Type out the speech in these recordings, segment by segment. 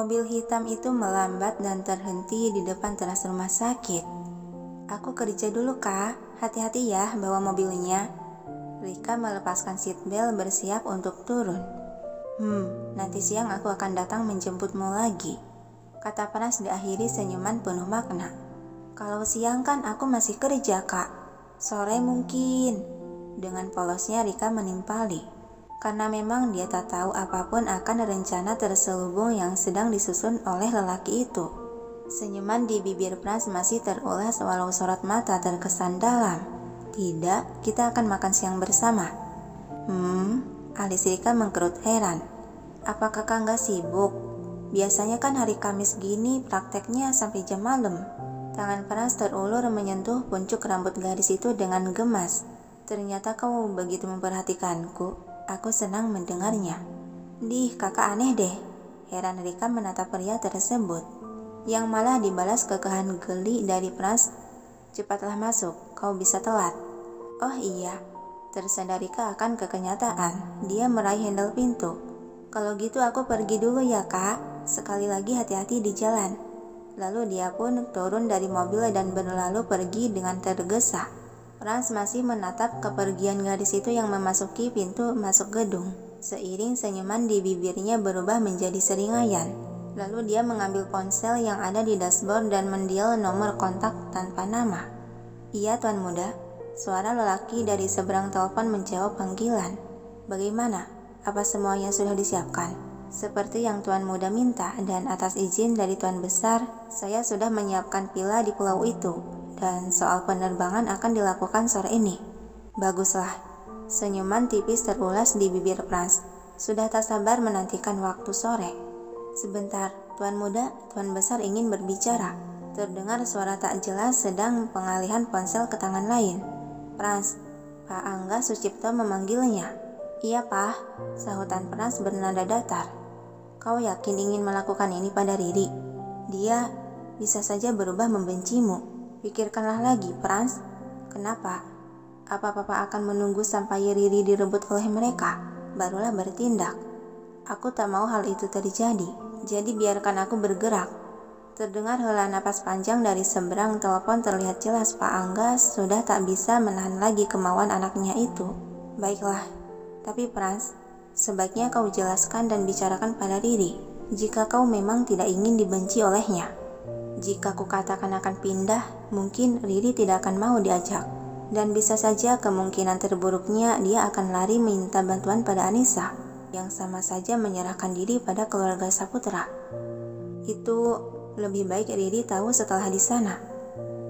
Mobil hitam itu melambat dan terhenti di depan teras rumah sakit. Aku kerja dulu kak, hati-hati ya bawa mobilnya. Rika melepaskan seatbelt bersiap untuk turun. Nanti siang aku akan datang menjemputmu lagi, kata Pras diakhiri senyuman penuh makna. Kalau siang kan aku masih kerja kak, sore mungkin. Dengan polosnya Rika menimpali, karena memang dia tak tahu apapun akan rencana terselubung yang sedang disusun oleh lelaki itu. Senyuman di bibir Pras masih terulas walau sorot mata terkesan dalam. Tidak, kita akan makan siang bersama. Alis Rika mengkerut heran. Apa kakak nggak sibuk? Biasanya kan hari Kamis gini prakteknya sampai jam malam. Tangan Pras terulur menyentuh puncuk rambut gadis itu dengan gemas. Ternyata kau begitu memperhatikanku. Aku senang mendengarnya. Dih, kakak aneh deh. Heran Rika menatap pria tersebut, yang malah dibalas kekahan geli dari Pras. Cepatlah masuk, kau bisa telat. Oh iya, tersadar Rika akan kekenyataan. Dia meraih handle pintu. Kalau gitu aku pergi dulu ya kak. Sekali lagi hati-hati di jalan. Lalu dia pun turun dari mobil dan berlalu pergi dengan tergesa. Pras masih menatap kepergian gadis itu yang memasuki pintu masuk gedung. Seiring senyuman di bibirnya berubah menjadi seringayan. Lalu dia mengambil ponsel yang ada di dashboard dan mendial nomor kontak tanpa nama. Iya tuan muda, suara lelaki dari seberang telepon menjawab panggilan. Bagaimana? Apa semuanya sudah disiapkan? Seperti yang tuan muda minta, dan atas izin dari tuan besar, saya sudah menyiapkan villa di pulau itu. Dan soal penerbangan akan dilakukan sore ini. Baguslah. Senyuman tipis terulas di bibir Pras. Sudah tak sabar menantikan waktu sore. Sebentar, tuan muda, tuan besar ingin berbicara. Terdengar suara tak jelas sedang pengalihan ponsel ke tangan lain. Pras, Pak Angga Sucipto memanggilnya. Iya Pak, sahutan Pras bernada datar. Kau yakin ingin melakukan ini pada Riri? Dia bisa saja berubah membencimu. Pikirkanlah lagi, Pras. Kenapa? Apa papa akan menunggu sampai Riri direbut oleh mereka? Barulah bertindak. Aku tak mau hal itu terjadi, jadi biarkan aku bergerak. Terdengar hela napas panjang dari seberang telepon. Terlihat jelas Pak Angga sudah tak bisa menahan lagi kemauan anaknya itu. Baiklah, tapi Pras, sebaiknya kau jelaskan dan bicarakan pada Riri jika kau memang tidak ingin dibenci olehnya. Jika kukatakan akan pindah, mungkin Riri tidak akan mau diajak. Dan bisa saja kemungkinan terburuknya dia akan lari minta bantuan pada Anissa, yang sama saja menyerahkan diri pada keluarga Saputra. Itu lebih baik Riri tahu setelah di sana.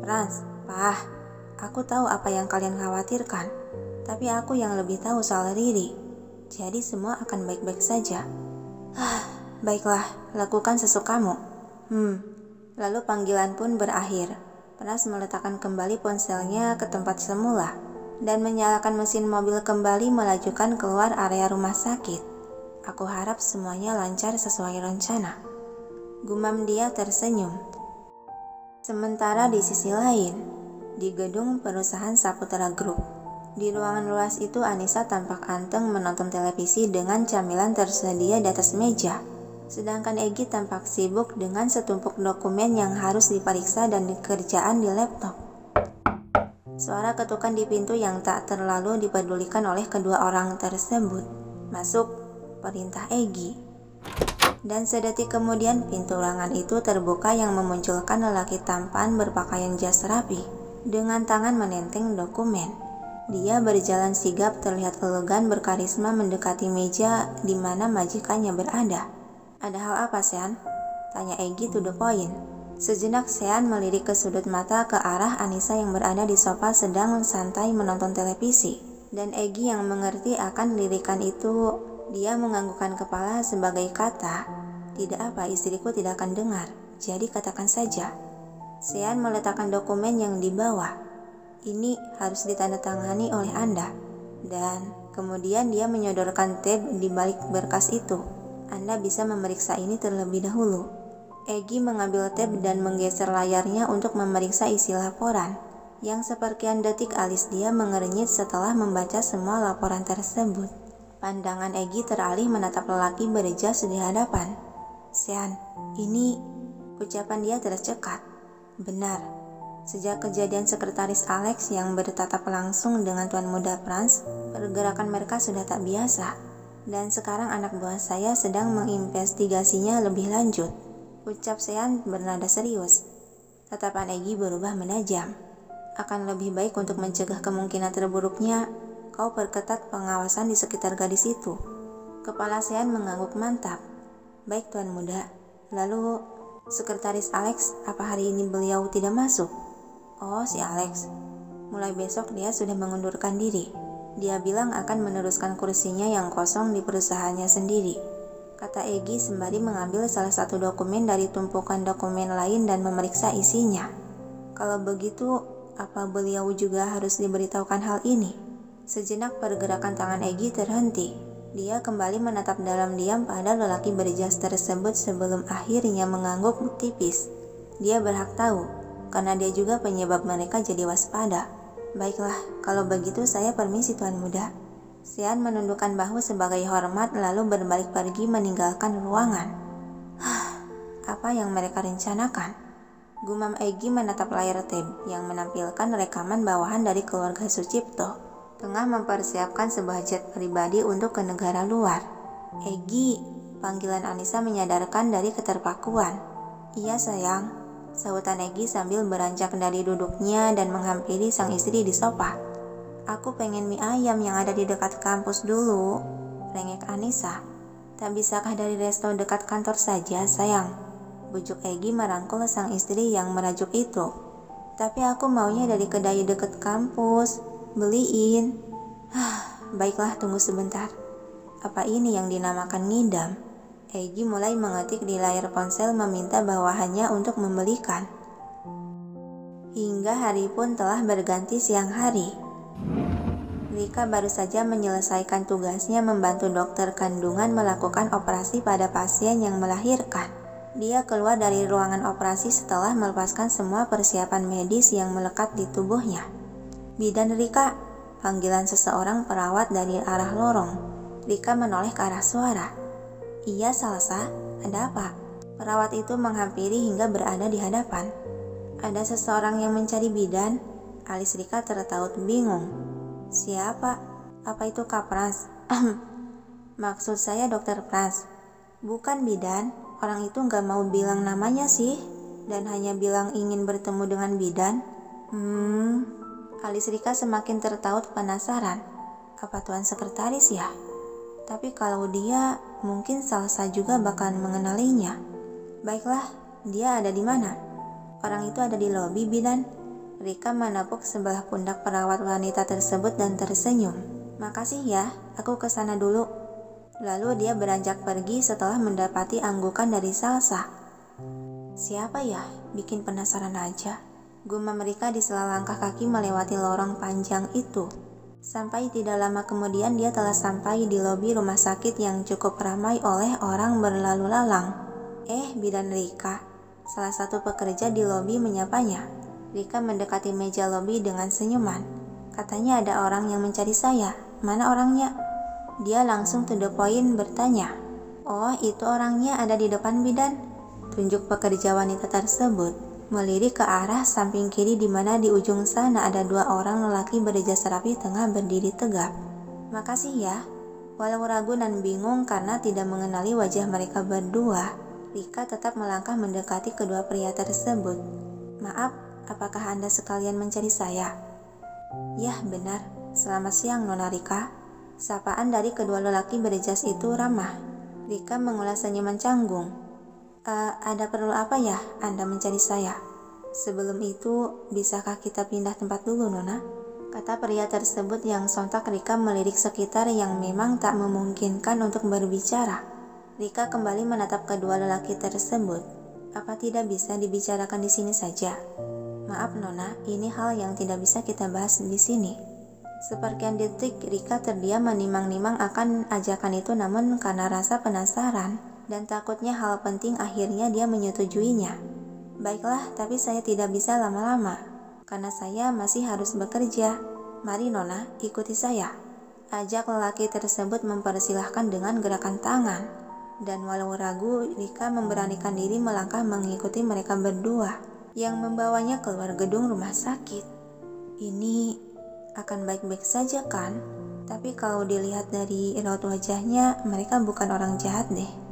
Pras, Pak, aku tahu apa yang kalian khawatirkan, tapi aku yang lebih tahu soal Riri. Jadi semua akan baik-baik saja. Baiklah, lakukan sesukamu. Lalu panggilan pun berakhir. Pras meletakkan kembali ponselnya ke tempat semula dan menyalakan mesin mobil kembali melajukan keluar area rumah sakit. Aku harap semuanya lancar sesuai rencana. Gumam dia tersenyum. Sementara di sisi lain, di gedung perusahaan Saputra Group, di ruangan luas itu Anissa tampak anteng menonton televisi dengan camilan tersedia di atas meja. Sedangkan Egy tampak sibuk dengan setumpuk dokumen yang harus diperiksa dan dikerjaan di laptop. Suara ketukan di pintu yang tak terlalu dipedulikan oleh kedua orang tersebut. Masuk, perintah Egy. Dan sedetik kemudian pintu ruangan itu terbuka yang memunculkan lelaki tampan berpakaian jas rapi dengan tangan menenteng dokumen. Dia berjalan sigap, terlihat elegan, berkarisma mendekati meja di mana majikannya berada. Ada hal apa, Sean? Tanya Egy to the point. Sejenak Sean melirik ke sudut mata ke arah Anissa yang berada di sofa sedang santai menonton televisi. Dan Egy yang mengerti akan lirikan itu, dia menganggukkan kepala sebagai kata, tidak apa, istriku tidak akan dengar, jadi katakan saja. Sean meletakkan dokumen yang dibawa. Ini harus ditandatangani oleh Anda. Dan kemudian dia menyodorkan tab di balik berkas itu. Anda bisa memeriksa ini terlebih dahulu. Egy mengambil tab dan menggeser layarnya untuk memeriksa isi laporan. Yang seperkian detik alis dia mengernyit setelah membaca semua laporan tersebut. Pandangan Egy teralih menatap lelaki berjas di hadapan. Sean, ini... Ucapan dia tercekat. Benar, sejak kejadian sekretaris Alex yang bertatap langsung dengan Tuan Muda Franz, pergerakan mereka sudah tak biasa. Dan sekarang anak buah saya sedang menginvestigasinya lebih lanjut. Ucap Sean bernada serius. Tatapan Egy berubah menajam. Akan lebih baik untuk mencegah kemungkinan terburuknya, kau perketat pengawasan di sekitar gadis itu. Kepala Sean mengangguk mantap. Baik Tuan Muda. Lalu, sekretaris Alex, apa hari ini beliau tidak masuk? Oh, si Alex. Mulai besok dia sudah mengundurkan diri. Dia bilang akan meneruskan kursinya yang kosong di perusahaannya sendiri, kata Egy sembari mengambil salah satu dokumen dari tumpukan dokumen lain dan memeriksa isinya. Kalau begitu, apa beliau juga harus diberitahukan hal ini? Sejenak pergerakan tangan Egy terhenti. Dia kembali menatap dalam diam pada lelaki berjas tersebut sebelum akhirnya mengangguk tipis. Dia berhak tahu, karena dia juga penyebab mereka jadi waspada. Baiklah, kalau begitu saya permisi Tuan Muda. Sean menundukkan bahu sebagai hormat lalu berbalik pergi meninggalkan ruangan. Apa yang mereka rencanakan? Gumam Egy menatap layar tab yang menampilkan rekaman bawahan dari keluarga Sucipto. Tengah mempersiapkan sebuah jet pribadi untuk ke negara luar. Egy, panggilan Anissa menyadarkan dari keterpakuan. Iya sayang, sahutan Egy sambil beranjak dari duduknya dan menghampiri sang istri di sofa. Aku pengen mie ayam yang ada di dekat kampus dulu, rengek Anissa. Tak bisakah dari resto dekat kantor saja sayang? Bujuk Egy merangkul sang istri yang merajuk itu. Tapi aku maunya dari kedai dekat kampus. Beliin. Baiklah, tunggu sebentar. Apa ini yang dinamakan ngidam? Egy mulai mengetik di layar ponsel meminta bawahannya untuk membelikan. Hingga hari pun telah berganti siang hari. Rika baru saja menyelesaikan tugasnya membantu dokter kandungan melakukan operasi pada pasien yang melahirkan. Dia keluar dari ruangan operasi setelah melepaskan semua persiapan medis yang melekat di tubuhnya. Bidan Rika, panggilan seseorang perawat dari arah lorong. Rika menoleh ke arah suara. Iya Salsa, ada apa? Perawat itu menghampiri hingga berada di hadapan. Ada seseorang yang mencari bidan. Alis Rika tertaut bingung. Siapa? Apa itu Kak Frans? Maksud saya Dokter Frans. Bukan bidan, orang itu gak mau bilang namanya sih. Dan hanya bilang ingin bertemu dengan bidan. Alis Rika semakin tertaut penasaran. Apa tuan sekretaris ya? Tapi kalau dia, mungkin Salsa juga bakal mengenalinya. Baiklah, dia ada di mana? Orang itu ada di lobi bidan. Rika menepuk sebelah pundak perawat wanita tersebut dan tersenyum. Makasih ya, aku kesana dulu. Lalu dia beranjak pergi setelah mendapati anggukan dari Salsa. Siapa ya? Bikin penasaran aja. Gumam Rika di sela langkah kaki melewati lorong panjang itu. Sampai tidak lama kemudian dia telah sampai di lobi rumah sakit yang cukup ramai oleh orang berlalu lalang. Bidan Rika. Salah satu pekerja di lobi menyapanya. Rika mendekati meja lobi dengan senyuman. Katanya ada orang yang mencari saya. Mana orangnya? Dia langsung to the point bertanya. Oh, itu orangnya ada di depan bidan. Tunjuk pekerja wanita tersebut. Melirik ke arah samping kiri di mana di ujung sana ada dua orang lelaki berjas rapi tengah berdiri tegap. Makasih ya. Walau ragu dan bingung karena tidak mengenali wajah mereka berdua, Rika tetap melangkah mendekati kedua pria tersebut. Maaf, apakah Anda sekalian mencari saya? Yah, benar. Selamat siang, Nona Rika. Sapaan dari kedua lelaki berjas itu ramah. Rika mengulas senyuman canggung. Ada perlu apa ya Anda mencari saya? Sebelum itu, bisakah kita pindah tempat dulu, Nona? Kata pria tersebut yang sontak Rika melirik sekitar yang memang tak memungkinkan untuk berbicara. Rika kembali menatap kedua lelaki tersebut. Apa tidak bisa dibicarakan di sini saja? Maaf, Nona, ini hal yang tidak bisa kita bahas di sini. Seperkian detik, Rika terdiam menimang-nimang akan ajakan itu namun karena rasa penasaran dan takutnya hal penting akhirnya dia menyetujuinya. Baiklah, tapi saya tidak bisa lama-lama, karena saya masih harus bekerja. Mari Nona, ikuti saya. Ajak lelaki tersebut mempersilahkan dengan gerakan tangan. Dan walau ragu, Rika memberanikan diri melangkah mengikuti mereka berdua yang membawanya keluar gedung rumah sakit. Ini akan baik-baik saja kan? Tapi kalau dilihat dari raut wajahnya, mereka bukan orang jahat deh.